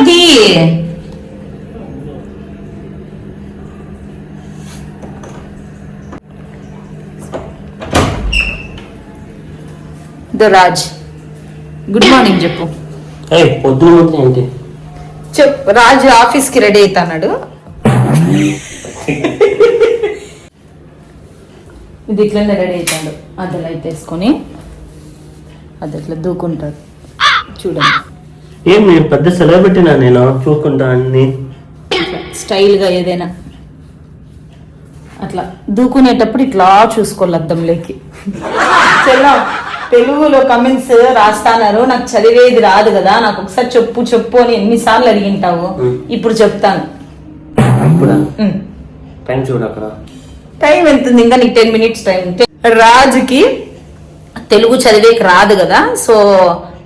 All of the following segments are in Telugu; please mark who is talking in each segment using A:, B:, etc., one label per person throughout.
A: తీ రాజ్ గుడ్ మార్నింగ్ చెప్పు.
B: పొద్దున ఏంటి
A: చెప్పు. రాజు ఆఫీస్ కి రెడీ అవుతాడు. ఇది ఇట్లనే రెడీ అవుతాడు. అది లైట్ వేసుకొని అది ఇట్లా దూకుంటాడు చూడండి.
B: ఏం నేను పెద్ద సెలబ్రిటీనా? నేను చూసుకుంటా అన్ని
A: స్టైల్గా ఏదైనా అట్లా దూకునేటప్పుడు ఇట్లా చూసుకోవాలి అద్దంలోకి. చలో తెలుగులో కమెంట్స్ రాస్తాన్నారు. నాకు చదివేది రాదు కదా, నాకు ఒకసారి చెప్పు చెప్పు అని ఎన్నిసార్లు అడిగింటావు. ఇప్పుడు చెప్తాను.
B: టైం చూడు అక్కడ.
A: టైం ఎంతుంది? ఇంకా నీకు 10 minutes టైం. రాజుకి తెలుగు చదివేకి రాదు కదా, సో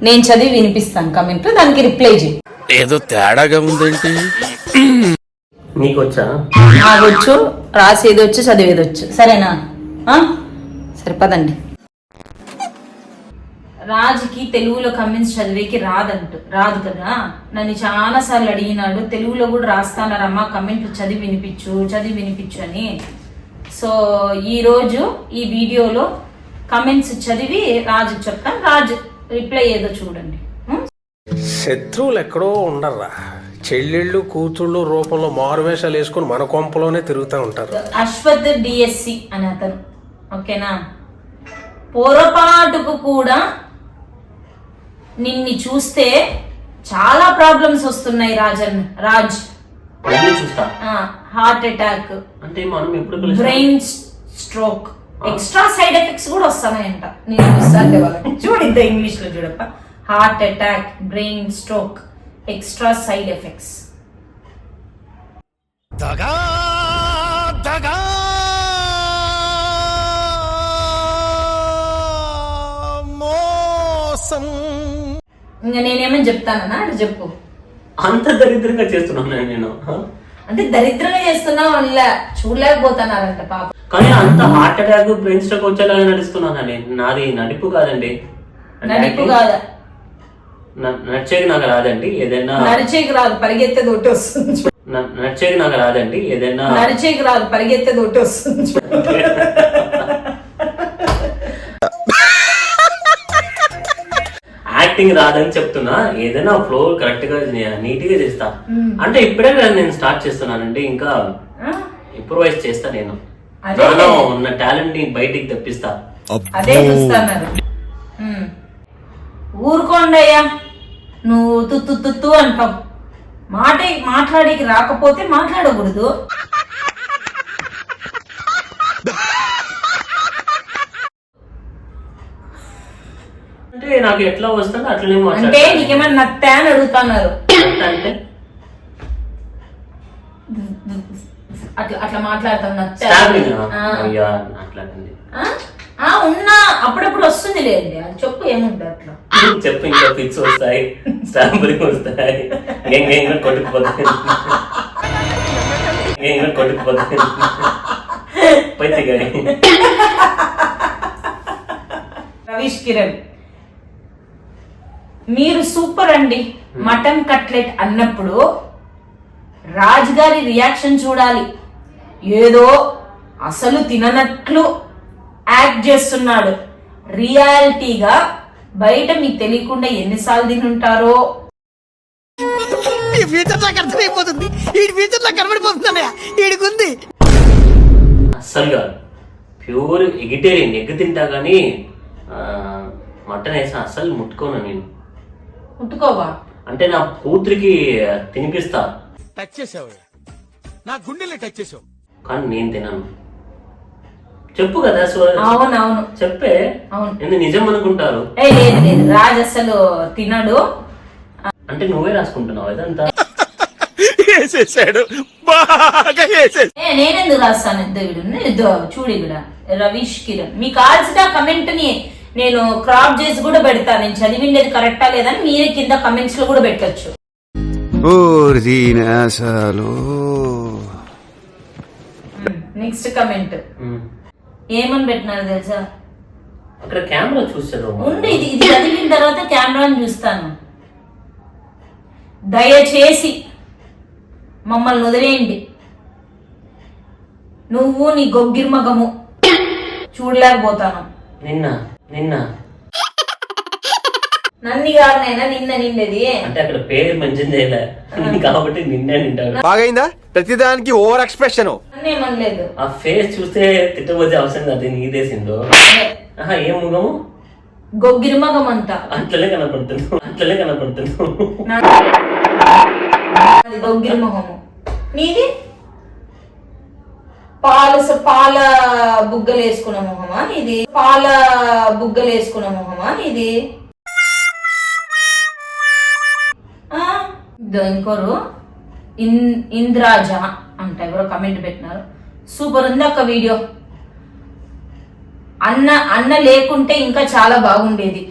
A: నేను చదివి వినిపిస్తాను కమెంట్, దానికి రిప్లై చేయి.
C: ఏదో తేడాగా ఉందేంటి?
B: నీకు వచ్చా?
A: నాకు వచ్చు, రాసేది వచ్చు, చదివేది వచ్చు. సరేనా? సరిపదండి. రాజుకి తెలుగులో కమెంట్స్ చదివేకి రాదు కదా. నన్ను చాలా సార్లు అడిగినాడు, తెలుగులో కూడా రాస్తానారమ్మా కమెంట్లు చదివి వినిపించు అని. సో ఈ రోజు ఈ వీడియోలో కమెంట్స్ చదివి రాజు చెప్తాను. రాజు రిప్లై ఏదో చూడండి.
C: శత్రువులు ఎక్కడో ఉండర్రా, చెల్లెళ్ళు కూతుళ్ళు రూపంలో మారువేషాలు వేసుకుని మన కొంపలోనే తిరుగుతూ ఉంటారు.
A: అశ్వత్ డిఎస్సి అని అతను, ఓకేనా? పొరపాటుకు కూడా నిన్ను చూస్తే చాలా ప్రాబ్లమ్స్ వస్తున్నాయి రాజ్. హార్ట్ అటాక్,
B: అంటే మనం ఎప్పుడు
A: brain stroke, extra side effects కూడా వస్తున్నాయంట. నేను చూడిద్ద ఇంగ్లీష్ లో చూడప్ప. Heart attack, brain stroke, extra side effects. ఇంకా నేనేమని చెప్తానన్నా అది చెప్పు.
B: అంత దరిద్రంగా చేస్తున్నాను నేను.
A: అంటే దరిద్రంగా చేస్తున్నావు అలా చూడలేకపోతున్నారంట పాప.
B: కానీ అంత హార్ట్ అటాక్ బ్రెయిన్ స్ట్రోక్ వచ్చేలా నడుస్తున్నానండి. నాది నడిపు కాదండి.
A: నడిపు కాదా?
B: నడిచేకి నాకు రాదండి. ఏదైనా
A: నడిచేకి రాదు, పరిగెత్తేది ఒకటి వస్తుంది.
B: నడిచేకి నాకు రాదండి. ఏదైనా
A: నడిచేకి రాదు, పరిగెత్తేది ఒకటి వస్తుంది.
B: యాక్టింగ్ రాదని చెప్తున్నా, ఏదైనా ఫ్లో కరెక్ట్ గా నీట్ గా చేస్తా. అంటే ఇప్పుడే నేను స్టార్ట్ చేస్తున్నానండి, ఇంకా ఇంప్రూవైజ్ చేస్తా. నేను నాలో ఉన్న టాలెంట్ ని బయటికి తెప్పిస్తా.
A: అదే చూస్తాను. ఊరుకోండయ్యా, నువ్వు తుత్తు అంటావు. మాట్లాడేకి రాకపోతే మాట్లాడకూడదు.
B: అంటే నాకు ఎట్లా వస్తుంది అట్లనే
A: అంటే నీకేమైనా నత్తా అని అడుగుతున్నారు.
B: అంటే
A: అట్లా మాట్లాడతాం. ఉన్నా అప్పుడప్పుడు వస్తుంది లేదండి, అది చెప్పు. ఏముంటుంది అట్లా
B: చెప్పు. ఇంకా పిక్స్ వస్తాయి, స్టాంపులింగ్ వస్తాయి, కొట్టుకుపోతాయి. రవీష్ కిరణ్, మీరు సూపర్ అండి. మటన్ కట్లెట్ అన్నప్పుడు రాజ్ గారి రియాక్షన్ చూడాలి. ఏదో అసలు తిననట్లు యాక్ట్ చేస్తున్నాడు. రియాలిటీగా బయట మీకు తెలియకుండా ఎన్నిసార్లు తినుంటారో. అస్సలుగా ప్యూర్ ఎగిటేరియన్, ఎగ్ తింటా గానీ మటన్ వేసా అస్సలు ముట్టుకోను నేను.
A: ముట్టుకోవా?
B: అంటే నా కూతురికి తినిపిస్తా.
C: టచ్ చేసావు, నా గుండెల్ని టచ్ చేసావు.
B: కానీ నేను తినను. చెప్పు కదా.
A: అవునవును
B: చెప్పే. అవును, నిజం అనుకుంటారు.
A: లేదు రాజ్ అసలు తినడు.
B: అంటే నువ్వే రాసుకుంటున్నావు ఇదంతా.
A: నేనెందుకు రాస్తాను? చూడు ఇక్కడ రవీష్ కిరణ్, మీకు కావాల్సిన కమెంట్ ని నేను క్రాప్ చేసి కూడా పెడతా. నేను చదివిండేది కరెక్టా లేదని మీరే కింద కమెంట్స్ లో కూడా పెట్టచ్చు. నెక్స్ట్ కమెంట్ ఏమని పెట్టినారు తెలుసా?
B: అక్కడ కెమెరా చూసారు.
A: ఇది చదివిన తర్వాత కెమెరాని చూస్తాను. దయచేసి మమ్మల్ని వదిలేయండి. నువ్వు నీ గొగ్గిర్మగము చూడలేకపోతాను.
B: నిన్న
A: నన్ని కాదనైనా నిన్న నిండేది
B: అంటే అక్కడ పేరు మంచిది కాబట్టి నిన్నే నింటాడు.
D: బాగైందా? ప్రతిదానికి ఓవర్ ఎక్స్ప్రెషన్.
A: నన్నేమనలేదు.
B: ఆ ఫేస్ చూస్తే తిట్టబోతే అవసరం కాదు, నీదేసిందో. ఏం ముఖము?
A: గొగ్గిర్మగం అంతా
B: అట్లనే కనపడుతున్నావు.
A: అది గొగ్గిర్మగము. నీది పాల బుగ్గలు వేసుకున్న మొహమా నీది? పాల బుగ్గలు వేసుకున్న మొహమా నీది? ఇంకోరు ఇంద్రాజ అంట ఎవరో కమెంట్ పెట్టినారు. సూపర్ ఉంది అక్క వీడియో. అన్న లేకుంటే ఇంకా చాలా బాగుండేది.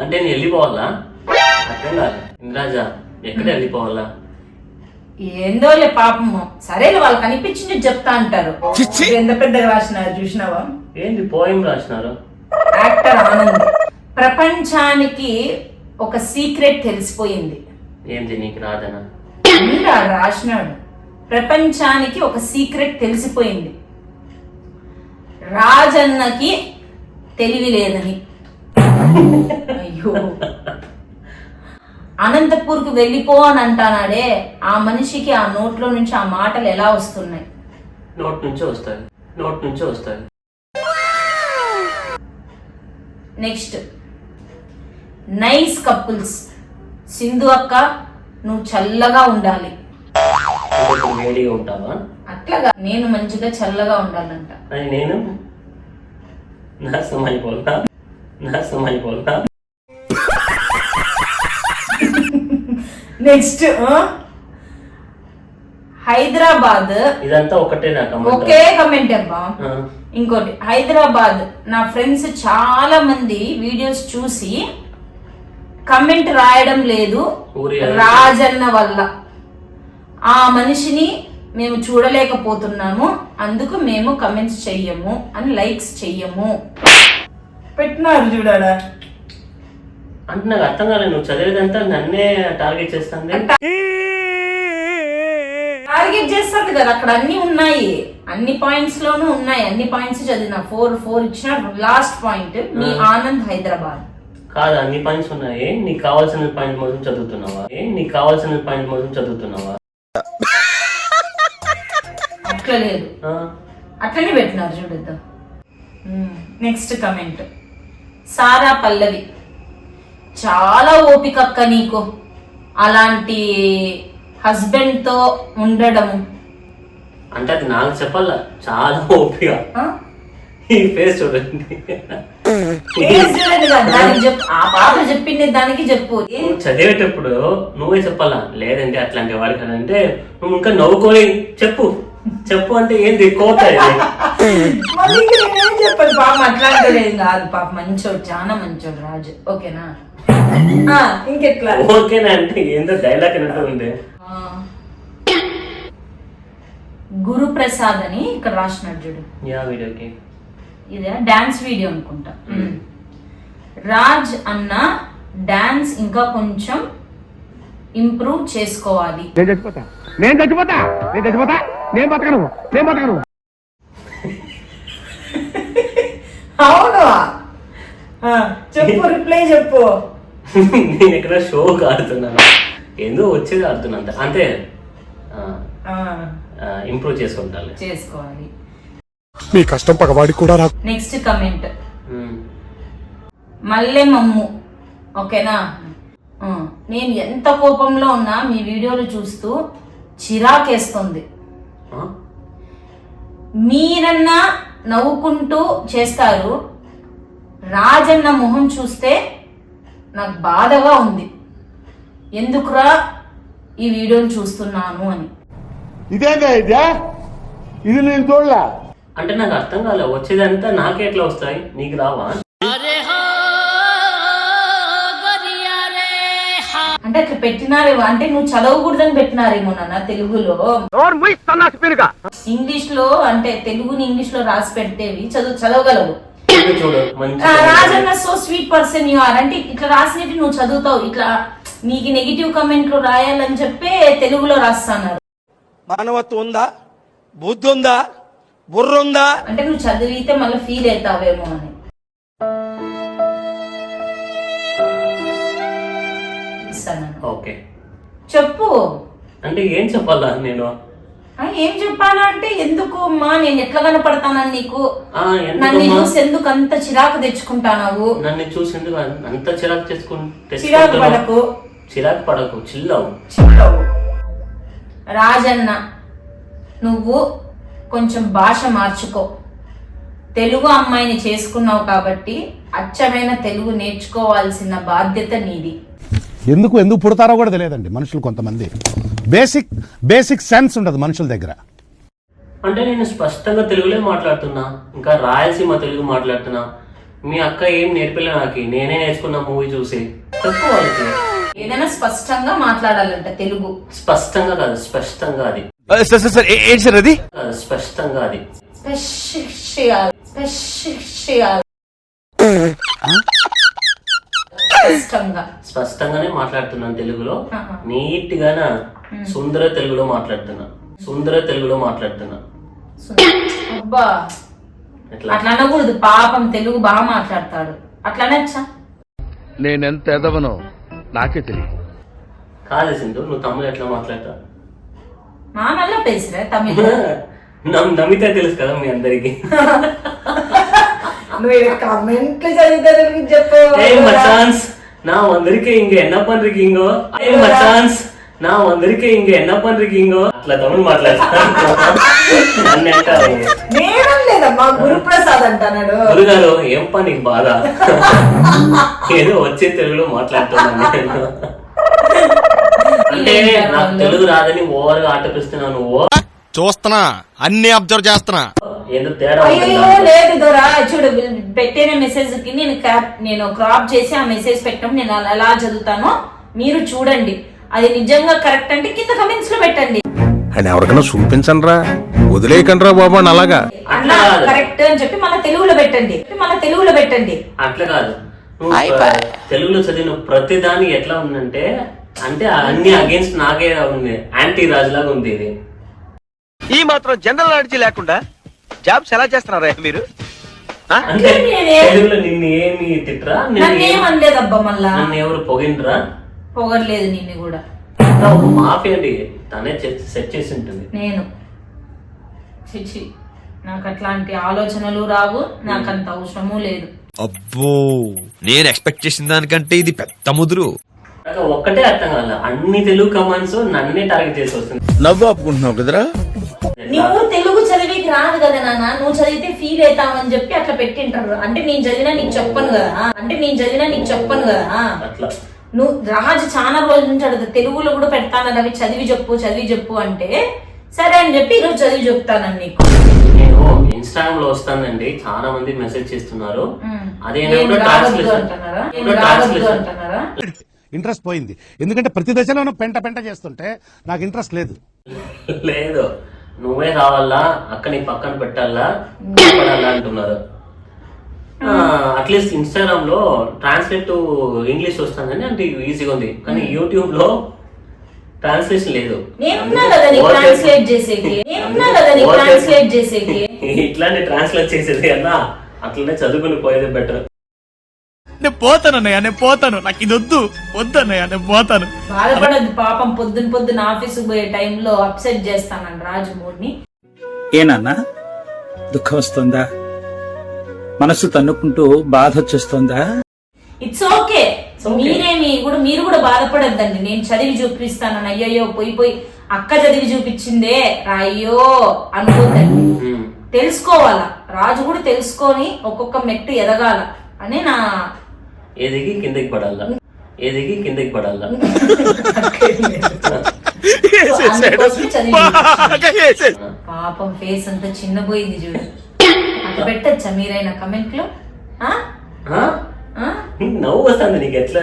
B: అంటే నేను వెళ్ళిపోవాలా? అర్థం కాదు. ఇంద్రాజా ఎక్కడ వెళ్ళిపోవాలా?
A: ఏందోలే పాపము. సరేలే వాళ్ళకి అనిపించింది చెప్తా అంటారు. ఎంత పెద్దగా రాసినారు చూసినావా?
B: ఏంటి పోయం రాసినారు?
A: యాక్టర్ ఆనంద్. ప్రపంచానికి ఒక సీక్రెట్ తెలిసిపోయింది.
B: ఏంటి నీకు రాదనా?
A: రాసినాడు. ప్రపంచానికి ఒక సీక్రెట్ తెలిసిపోయింది. రాజన్నకి తెలివి లేదని. అయ్యో, అనంతపూర్కు వెళ్ళిపో అని అంటానాడే, ఆ మనిషికి ఆ నోట్లో నుంచి ఆ మాటలు ఎలా వస్తున్నాయి?
B: నోట్ నుంచే వస్తాయి.
A: Next nice couples. సింధు అక్క నువ్వు చల్లగా ఉండాలి.
B: వేడిగా ఉంటావా?
A: అట్లాగా నేను మంచిగా చల్లగా ఉండాలంట.
B: అని నేను నాశనం అయిపోతా.
A: నెక్స్ట్ హైదరాబాద్.
B: ఇదంతా ఒకటే
A: ఒకే కమెంట్ అబ్బా. ఇంకోటి హైదరాబాద్. నా ఫ్రెండ్స్ చాలా మంది వీడియోస్ చూసి కమెంట్ రాయడం లేదు రాజన్న వల్ల. ఆ మనిషిని మేము చూడలేకపోతున్నాము, అందుకు మేము కమెంట్స్ చెయ్యము అని లైక్స్ చెయ్యము పెట్టినారు చూడాడా.
B: అంటే నాకు అర్థం కాలేదు, నువ్వు చదివేదంతా నన్నే టార్గెట్ చేస్తాను.
A: టార్గెట్ చేస్తాడు కదా, అక్కడ అన్ని ఉన్నాయి, అన్ని పాయింట్స్ లోనూ ఉన్నాయి. అన్ని పాయింట్స్ చదివిన 4 ఇచ్చిన. లాస్ట్ పాయింట్ మీ ఆనంద్ హైదరాబాద్
B: కాదు, అన్ని పాయింట్స్ ఉన్నాయి. నీకు కావాల్సిన పాయింట్ మొత్తం చదువుతున్నావా?
A: అట్లా లేదు, అట్లనే పెట్టినారు చూడద్దాం. నెక్స్ట్ కమెంట్ సారా పల్లవి. చాలా ఓపిక అక్క నీకు అలాంటి హస్బెండ్ తో ఉండడము.
B: అంటే అది నాకు చెప్పాలా? చాలా ఓపిక. ఈ ఫేస్ చూడండి.
A: ఆ పాప చెప్పింది దానికి చెప్పు.
B: చదివేటప్పుడు నువ్వే చెప్పాలా? లేదంటే అట్లాంటి వాడికి అంటే నువ్వు ఇంకా నవ్వుకొని చెప్పు అంటే ఏంది కోత?
A: చెప్పాలి పాప అట్లాంటి కాదు. పాప మంచోడు, చాలా మంచోడు రాజు. ఓకేనా? ఇంకెట్లా
B: ఓకేనా అంటే ఏందో డైలాగ్ అన్నట్టు ఉంది.
A: గురుప్రసాద్ అని ఇక్కడ రాసినాడు చూడు.
B: వీడియోకి
A: ఇదే డాన్స్ వీడియో అనుకుంటా. రాజ్ అన్న డాన్స్ ఇంకా కొంచెం ఇంప్రూవ్ చేసుకోవాలి.
D: నేను బతకను.
A: అవును, చెప్పు, రిప్లై చెప్పు.
B: నేను ఇక్కడ షోకి ఆడుతున్నాను, ఎందుకు వచ్చేది ఆడుతున్నా అంతే. ఇంప్రూవ్ చేసుకోవాలి.
D: మీ కష్టం పగవాడి కూడా రా.
A: నెక్స్ట్ కమెంట్ మల్లె మమ్ము. ఓకేనా? నేను ఎంత కోపంలో ఉన్నా మీ వీడియోలు చూస్తూ చిరాకేస్తుంది. మీరన్నా నవ్వుకుంటూ చేస్తారు, రాజన్న మొహం చూస్తే నాకు బాధగా ఉంది. ఎందుకురా ఈ వీడియోని చూస్తున్నాను అని.
D: ఇది నేను చూడలే.
B: అంటే నాకు అర్థం కాలే, వచ్చేదంతా నాకే ఎట్లా వస్తాయి, నీకు రావా?
A: అంటే అట్లా పెట్టినారేమో, అంటే నువ్వు చదవకూడదని పెట్టినారేమో నాన్న తెలుగులో. ఇంగ్లీష్ లో అంటే తెలుగుని ఇంగ్లీష్ లో రాసి పెడితేవి చదవగలవు.
B: చెప్పి చూడు మంచి
A: Rajanna so sweet person you are అంటే ఇట్లా రాసినట్టు నువ్వు చదువుతావు, ఇట్లా నీకు నెగిటివ్ కమెంట్లు రాయాలని చెప్పి తెలుగులో రాస్తున్నారు.
E: మానవత్వం ఉందా, బుద్ధి ఉందా, బుర్ర ఉందా?
A: అంటే నువ్వు చదివితే మళ్ళీ ఫీల్ అవుతావేమో అని.
B: ఓకే
A: చెప్పు.
B: అంటే ఏం చెప్పాలా నేను?
A: ఏం చెప్పాలా అంటే ఎందుకు అమ్మా నేను ఎట్లా కనపడతానని నీకు,
B: ఎందుకమ్మా?
A: నన్ను చూసి ఎందుకు అంత చిరాకు తెచ్చుకుంటావు?
B: నన్ను చూసి ఎందుకు అంత చిరాకు
A: చిరాకు పడకు,
B: చిరాకు పడకు, చిల్లవు.
A: రాజన్న నువ్వు కొంచెం భాష మార్చుకో. తెలుగు అమ్మాయిని చేసుకున్నావు కాబట్టి అచ్చమైన తెలుగు నేర్చుకోవాల్సిన బాధ్యత నీది.
F: ఎందుకు పుడతారో కూడా తెలియదండి మనుషులు. కొంతమంది బేసిక్ సెన్స్ ఉండదు మనుషుల దగ్గర.
B: అంటే నేను స్పష్టంగా తెలుగులో మాట్లాడుతున్నా, ఇంకా రాయలసీమ తెలుగు మాట్లాడుతున్నా. మీ అక్క ఏం నేర్పిలే నాకు, నేనే నేర్చుకున్నా మూవీ చూసి. చెప్పు వాళ్ళకి.
A: ఏదైనా స్పష్టంగా మాట్లాడాలంట తెలుగు.
B: స్పష్టంగా కాదు, స్పష్టంగా. అది
F: ఏంటి సార్ అది?
B: స్పష్టంగా. అది స్పష్టంగానే మాట్లాడుతున్నాను తెలుగులో. నీట్ గానా సుందర తెలుగులో మాట్లాడుతున్నా.
A: అబ్బా అట్లా అనకూడదు, పాపం తెలుగు బాగా మాట్లాడతాడు. అట్లా అనొచ్చా?
E: నేనెంత ఎదవనో నాకే తెలియదు.
B: కాదు సింధు, నువ్వు తమిళ ఎట్లా మాట్లాడతావు?
A: నా నల్ల పేసిరా తమిళ.
B: నమ్మితే తెలుసు కదా మీ అందరికి.
A: కమెంట్లు చదివితే చెప్పు.
B: நான் வந்திருக்கேன் இங்க என்ன பண்றீங்கோ? மச்சான்ஸ் நான் வந்திருக்கேன் இங்க என்ன பண்றீங்கோ? అట్లా తమిళ మాట్లాడతాను.
A: నేనలేదమ్మా, గురుప్రసాద్ అంటున్నాడు.
B: గురుగారు ఏం పని బాధ, ఏదో వచ్చే తెలుగులో మాట్లాడుతున్నాను నేను. అంటే నాకు తెలుగు రాదని ఓవర్ గా ఆటపిస్తున్నాను.
G: చూస్తున్నా, అన్ని అబ్జర్వ్ చేస్తున్నా.
B: ఏదో తేడా.
A: అయ్యో లేదు దొరా, చూడు పెట్టిన మెసేజ్ కి నేను క్రాప్ చేసి ఆ మెసేజ్ పెట్టడం నేను ఎలా చదువుతానో మీరు చూడండి. అది నిజంగా కరెక్ట్ అంటే కింద కమెంట్స్ లో పెట్టండి.
C: అని ఎవరికైనా చూపించండి రా, వదిలేయకండి రా బాబు అని. అలాగా
A: అన్నా కరెక్ట్ అని చెప్పి మన తెలుగులో పెట్టండి.
B: అట్లా కాదు, తెలుగులో చదివిన ప్రతి దాని ఎట్లా ఉందంటే అంటే అన్ని అగేన్స్ట్ నాకే ఉంది, యాంటీ రాజు లాగా ఉంది ఇది.
E: ఈ మాత్రం జనరల్ నాలెడ్జ్ లేకుండా జాబ్స్ ఎలా చేస్తున్నారా మీరు?
B: అంటే తెలుగులో నిన్ను ఏమి తిట్రా?
A: నన్నేమనలేదబ్బా, మళ్ళా
B: నన్ను ఎవరు పొగిండ్రా?
A: పొగడలేదు నిన్ను కూడా.
B: ఒక మాఫీ అండి, తనే సెట్ చేసి ఉంటుంది.
A: నేను చిచి నాకు అట్లాంటి ఆలోచనలు రావు, నాకు అంత అవసరము లేదు.
G: అబ్బో, నేను ఎక్స్పెక్ట్ చేసిన దానికంటే ఇది పెద్ద ముదురు.
B: ఒక్కటే అర్థం కాదు, అన్ని తెలుగు కమాండ్స్ నన్నే టార్గెట్ చేసి వస్తుంది.
E: నవ్వు ఆపుకుంటున్నావు కదరా?
A: నువ్వు తెలుగు చదివేకి రాదు కదా నాన్న, నువ్వు చదివితే ఫీల్ అవుతావని చెప్పి అట్లా పెట్టింటారు. అంటే నేను చదివినా నీకు చెప్పను కదా.
B: అట్లా
A: నువ్వు రాజు చాలా రోజుల నుంచి అడుగుతా తెలుగులో కూడా పెడతాను అవి చదివి చెప్పు అంటే సరే అని చెప్పి ఈరోజు చదివి చెప్తానని నీకు.
B: నేను ఇన్స్టాగ్రామ్ లో వస్తానండి, చాలా మంది మెసేజ్ చేస్తున్నారు.
A: అంటున్నారా?
F: ఇంట్రెస్ట్ పోయింది, ఎందుకంటే ప్రతి దశలోనూ పెంట చేస్తుంటే నాకు ఇంట్రెస్ట్ లేదు.
B: లేదు, నువ్వే రావాలా, అక్కని పక్కన పెట్టాలా అంటున్నారు. అట్లీస్ట్ ఇన్స్టాగ్రామ్ లో ట్రాన్స్లేట్ టు ఇంగ్లీష్ వస్తుందని అంటే ఈజీగా ఉంది, కానీ యూట్యూబ్ లో ట్రాన్స్లేషన్ లేదు. ఇట్లాంటి ట్రాన్స్లేట్ చేసేది అన్నా అట్లనే చదువుకుని పోయేది బెటర్.
G: నేను పోతాను, నాకు ఇది వద్దన్నయ్య, నేను పోతాను.
A: బాధపడద్దు పాపం, పొద్దున ఆఫీసు పోయే టైంలో అప్సెట్ చేస్తానండి రాజు మూడ్ని.
H: ఏనన్నా దుఃఖం వస్తుందా? మనసు తన్నుకుంటూ బాధ వచ్చేస్తుందా?
A: It's okay. మీరు కూడా బాధపడద్దండి. నేను చదివి చూపిస్తానని అయ్యయ్యో పోయి అక్క చదివి చూపించిందే అయ్యో అనుకోద్దండి. తెలుసుకోవాలా, రాజు కూడా తెలుసుకొని ఒక్కొక్క మెట్టు ఎదగాల అని నా.
B: ఏదిగి కిందకి పడాలా.
A: పాపం ఫేస్ అంతా చిన్నపోయింది చూడు. అట్లా పెట్టచ్చా మీరైనా కమెంట్ లో?
B: నవ్వు వస్తుంది నీకు ఎట్లా?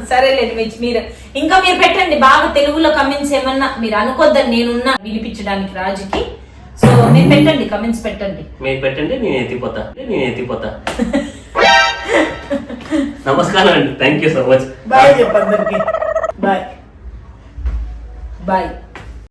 A: సరేలేదు మీరు ఇంకా మీరు పెట్టండి బాగా తెలుగులో కమెంట్స్. ఏమన్నా మీరు అనుకోద్దని నేనున్నా వినిపించడానికి రాజుకి. సో మీరు పెట్టండి, కమెంట్స్ పెట్టండి.
B: మీరు పెట్టండి, నేను ఎత్తిపోతా. నమస్కారం అండి, thank you so much.
A: Bye చెప్పండి అందరికి. బాయ్.